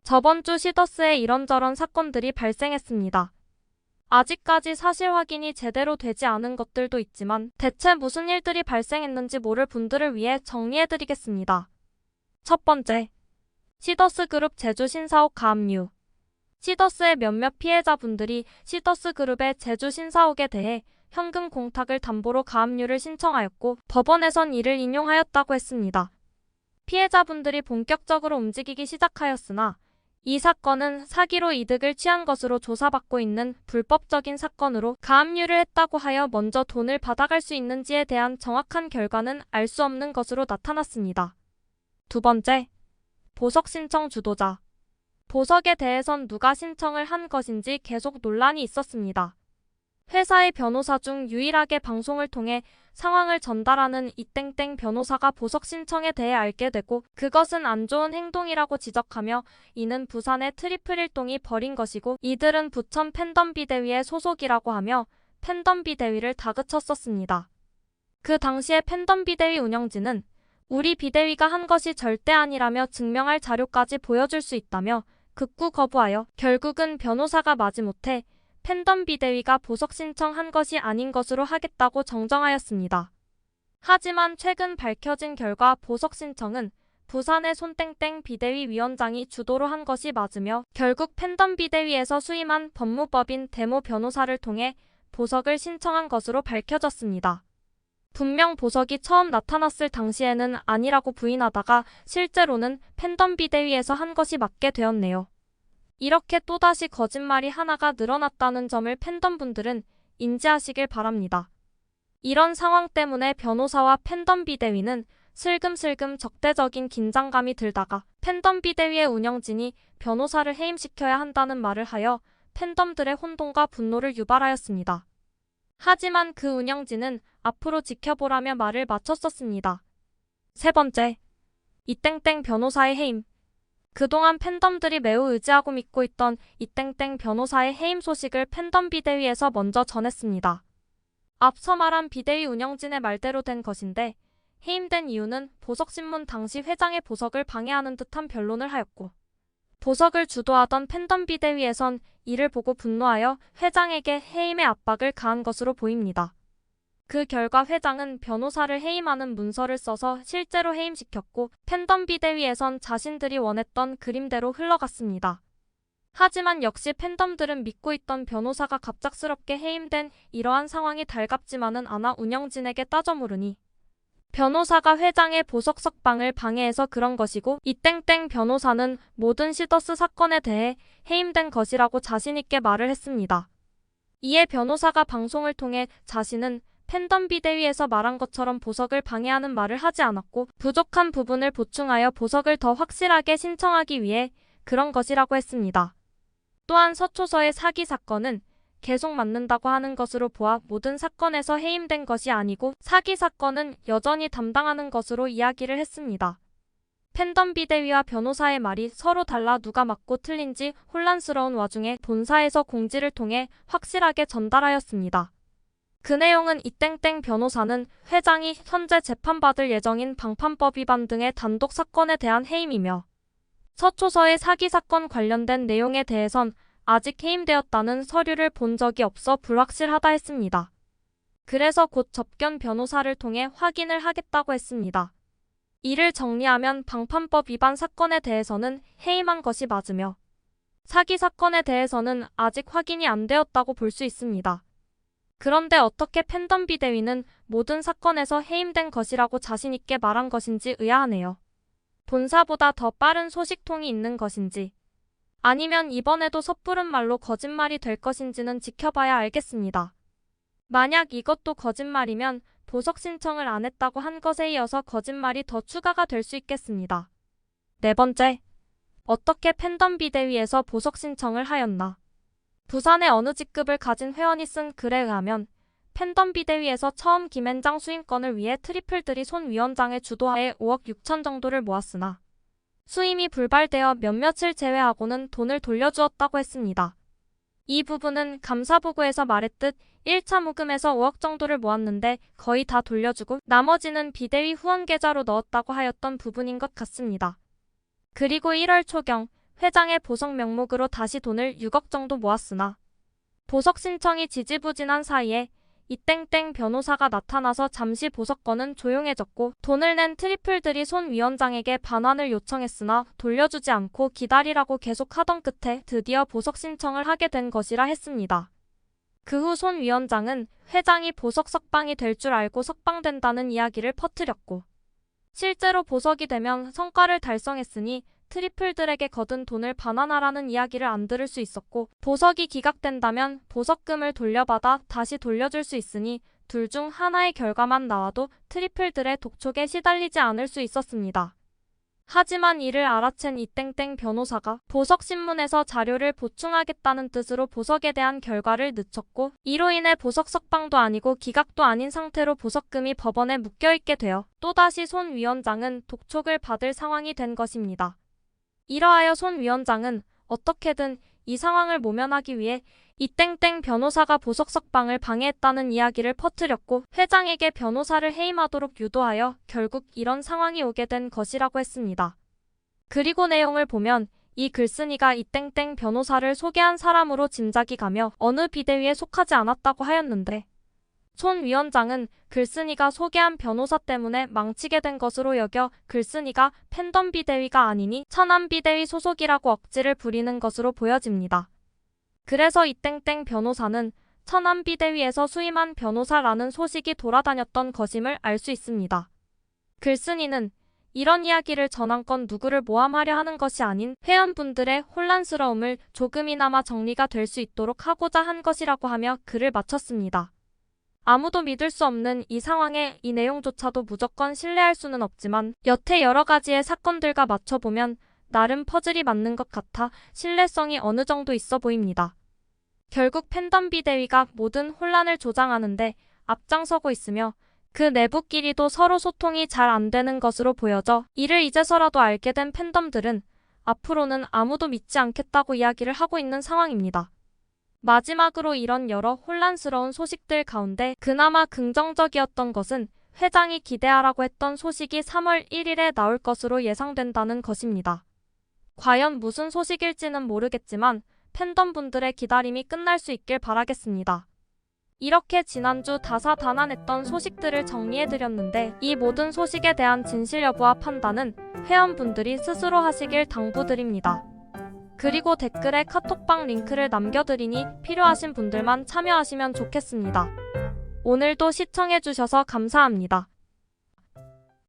저번 주 시더스에 이런저런 사건들이 발생했습니다. 아직까지 사실 확인이 제대로 되지 않은 것들도 있지만 대체 무슨 일들이 발생했는지 모를 분들을 위해 정리해드리겠습니다. 첫 번째, 시더스 그룹 제주 신사옥 가압류. 시더스의 몇몇 피해자분들이 시더스 그룹의 제주 신사옥에 대해 현금 공탁을 담보로 가압류를 신청하였고 법원에선 이를 인용하였다고 했습니다. 피해자분들이 본격적으로 움직이기 시작하였으나 이 사건은 사기로 이득을 취한 것으로 조사받고 있는 불법적인 사건으로 가압류를 했다고 하여 먼저 돈을 받아갈 수 있는지에 대한 정확한 결과는 알 수 없는 것으로 나타났습니다. 두 번째, 보석 신청 주도자. 보석에 대해선 누가 신청을 한 것인지 계속 논란이 있었습니다. 회사의 변호사 중 유일하게 방송을 통해 상황을 전달하는 이땡땡 변호사가 보석 신청에 대해 알게 되고 그것은 안 좋은 행동이라고 지적하며 이는 부산의 트리플 일동이 벌인 것이고 이들은 부천 팬덤 비대위의 소속이라고 하며 팬덤 비대위를 다그쳤었습니다. 그 당시에 팬덤 비대위 운영진은 우리 비대위가 한 것이 절대 아니라며 증명할 자료까지 보여줄 수 있다며 극구 거부하여 결국은 변호사가 마지못해 팬덤 비대위가 보석 신청한 것이 아닌 것으로 하겠다고 정정하였습니다. 하지만 최근 밝혀진 결과 보석 신청은 부산의 손땡땡 비대위 위원장이 주도로 한 것이 맞으며 결국 팬덤 비대위에서 수임한 법무법인 대모 변호사를 통해 보석을 신청한 것으로 밝혀졌습니다. 분명 보석이 처음 나타났을 당시에는 아니라고 부인하다가 실제로는 팬덤 비대위에서 한 것이 맞게 되었네요. 이렇게 또다시 거짓말이 하나가 늘어났다는 점을 팬덤분들은 인지하시길 바랍니다. 이런 상황 때문에 변호사와 팬덤 비대위는 슬금슬금 적대적인 긴장감이 들다가 팬덤 비대위의 운영진이 변호사를 해임시켜야 한다는 말을 하여 팬덤들의 혼돈과 분노를 유발하였습니다. 하지만 그 운영진은 앞으로 지켜보라며 말을 마쳤었습니다. 세 번째, 이땡땡 변호사의 해임. 그동안 팬덤들이 매우 의지하고 믿고 있던 이땡땡 변호사의 해임 소식을 팬덤 비대위에서 먼저 전했습니다. 앞서 말한 비대위 운영진의 말대로 된 것인데 해임된 이유는 보석신문 당시 회장의 보석을 방해하는 듯한 변론을 하였고 보석을 주도하던 팬덤 비대위에선 이를 보고 분노하여 회장에게 해임의 압박을 가한 것으로 보입니다. 그 결과 회장은 변호사를 해임하는 문서를 써서 실제로 해임시켰고 팬덤 비대위에선 자신들이 원했던 그림대로 흘러갔습니다. 하지만 역시 팬덤들은 믿고 있던 변호사가 갑작스럽게 해임된 이러한 상황이 달갑지만은 않아 운영진에게 따져 물으니 변호사가 회장의 보석 석방을 방해해서 그런 것이고 이땡땡 변호사는 모든 시더스 사건에 대해 해임된 것이라고 자신있게 말을 했습니다. 이에 변호사가 방송을 통해 자신은 팬덤 비대위에서 말한 것처럼 보석을 방해하는 말을 하지 않았고 부족한 부분을 보충하여 보석을 더 확실하게 신청하기 위해 그런 것이라고 했습니다. 또한 서초서의 사기 사건은 계속 맞는다고 하는 것으로 보아 모든 사건에서 해임된 것이 아니고 사기 사건은 여전히 담당하는 것으로 이야기를 했습니다. 팬덤 비대위와 변호사의 말이 서로 달라 누가 맞고 틀린지 혼란스러운 와중에 본사에서 공지를 통해 확실하게 전달하였습니다. 그 내용은 이땡땡 변호사는 회장이 현재 재판받을 예정인 방판법 위반 등의 단독 사건에 대한 해임이며 서초서의 사기 사건 관련된 내용에 대해선 아직 해임되었다는 서류를 본 적이 없어 불확실하다 했습니다. 그래서 곧 접견 변호사를 통해 확인을 하겠다고 했습니다. 이를 정리하면 방판법 위반 사건에 대해서는 해임한 것이 맞으며 사기 사건에 대해서는 아직 확인이 안 되었다고 볼 수 있습니다. 그런데 어떻게 팬덤 비대위는 모든 사건에서 해임된 것이라고 자신있게 말한 것인지 의아하네요. 본사보다 더 빠른 소식통이 있는 것인지 아니면 이번에도 섣부른 말로 거짓말이 될 것인지는 지켜봐야 알겠습니다. 만약 이것도 거짓말이면 보석 신청을 안 했다고 한 것에 이어서 거짓말이 더 추가가 될 수 있겠습니다. 네 번째, 어떻게 팬덤 비대위에서 보석 신청을 하였나? 부산의 어느 직급을 가진 회원이 쓴 글에 의하면 팬덤 비대위에서 처음 김앤장 수임권을 위해 트리플들이 손 위원장의 주도하에 5억 6천 정도를 모았으나 수임이 불발되어 몇몇을 제외하고는 돈을 돌려주었다고 했습니다. 이 부분은 감사보고에서 말했듯 1차 모금에서 5억 정도를 모았는데 거의 다 돌려주고 나머지는 비대위 후원 계좌로 넣었다고 하였던 부분인 것 같습니다. 그리고 1월 초경 회장의 보석 명목으로 다시 돈을 6억 정도 모았으나 보석 신청이 지지부진한 사이에 이땡땡 변호사가 나타나서 잠시 보석건은 조용해졌고 돈을 낸 트리플들이 손 위원장에게 반환을 요청했으나 돌려주지 않고 기다리라고 계속하던 끝에 드디어 보석 신청을 하게 된 것이라 했습니다. 그 후 손 위원장은 회장이 보석 석방이 될 줄 알고 석방된다는 이야기를 퍼뜨렸고 실제로 보석이 되면 성과를 달성했으니 트리플들에게 거둔 돈을 반환하라는 이야기를 안 들을 수 있었고 보석이 기각된다면 보석금을 돌려받아 다시 돌려줄 수 있으니 둘 중 하나의 결과만 나와도 트리플들의 독촉에 시달리지 않을 수 있었습니다. 하지만 이를 알아챈 이땡땡 변호사가 보석신문에서 자료를 보충하겠다는 뜻으로 보석에 대한 결과를 늦췄고 이로 인해 보석 석방도 아니고 기각도 아닌 상태로 보석금이 법원에 묶여있게 되어 또다시 손 위원장은 독촉을 받을 상황이 된 것입니다. 이러하여 손 위원장은 어떻게든 이 상황을 모면하기 위해 이땡땡 변호사가 보석 석방을 방해했다는 이야기를 퍼뜨렸고 회장에게 변호사를 해임하도록 유도하여 결국 이런 상황이 오게 된 것이라고 했습니다. 그리고 내용을 보면 이 글쓴이가 이땡땡 변호사를 소개한 사람으로 짐작이 가며 어느 비대위에 속하지 않았다고 하였는데 손 위원장은 글쓴이가 소개한 변호사 때문에 망치게 된 것으로 여겨 글쓴이가 팬덤 비대위가 아니니 천안 비대위 소속이라고 억지를 부리는 것으로 보여집니다. 그래서 이땡땡 변호사는 천안 비대위에서 수임한 변호사라는 소식이 돌아다녔던 것임을 알 수 있습니다. 글쓴이는 이런 이야기를 전한 누구를 모함하려 하는 것이 아닌 회원분들의 혼란스러움을 조금이나마 정리가 될 수 있도록 하고자 한 것이라고 하며 글을 마쳤습니다. 아무도 믿을 수 없는 이 상황에 이 내용조차도 무조건 신뢰할 수는 없지만 여태 여러 가지의 사건들과 맞춰보면 나름 퍼즐이 맞는 것 같아 신뢰성이 어느 정도 있어 보입니다. 결국 팬덤 비대위가 모든 혼란을 조장하는데 앞장서고 있으며 그 내부끼리도 서로 소통이 잘 안 되는 것으로 보여져 이를 이제서라도 알게 된 팬덤들은 앞으로는 아무도 믿지 않겠다고 이야기를 하고 있는 상황입니다. 마지막으로 이런 여러 혼란스러운 소식들 가운데 그나마 긍정적이었던 것은 회장이 기대하라고 했던 소식이 3월 1일에 나올 것으로 예상된다는 것입니다. 과연 무슨 소식일지는 모르겠지만 팬덤분들의 기다림이 끝날 수 있길 바라겠습니다. 이렇게 지난주 다사다난했던 소식들을 정리해드렸는데 이 모든 소식에 대한 진실 여부와 판단은 회원분들이 스스로 하시길 당부드립니다. 그리고 댓글에 카톡방 링크를 남겨드리니 필요하신 분들만 참여하시면 좋겠습니다. 오늘도 시청해주셔서 감사합니다.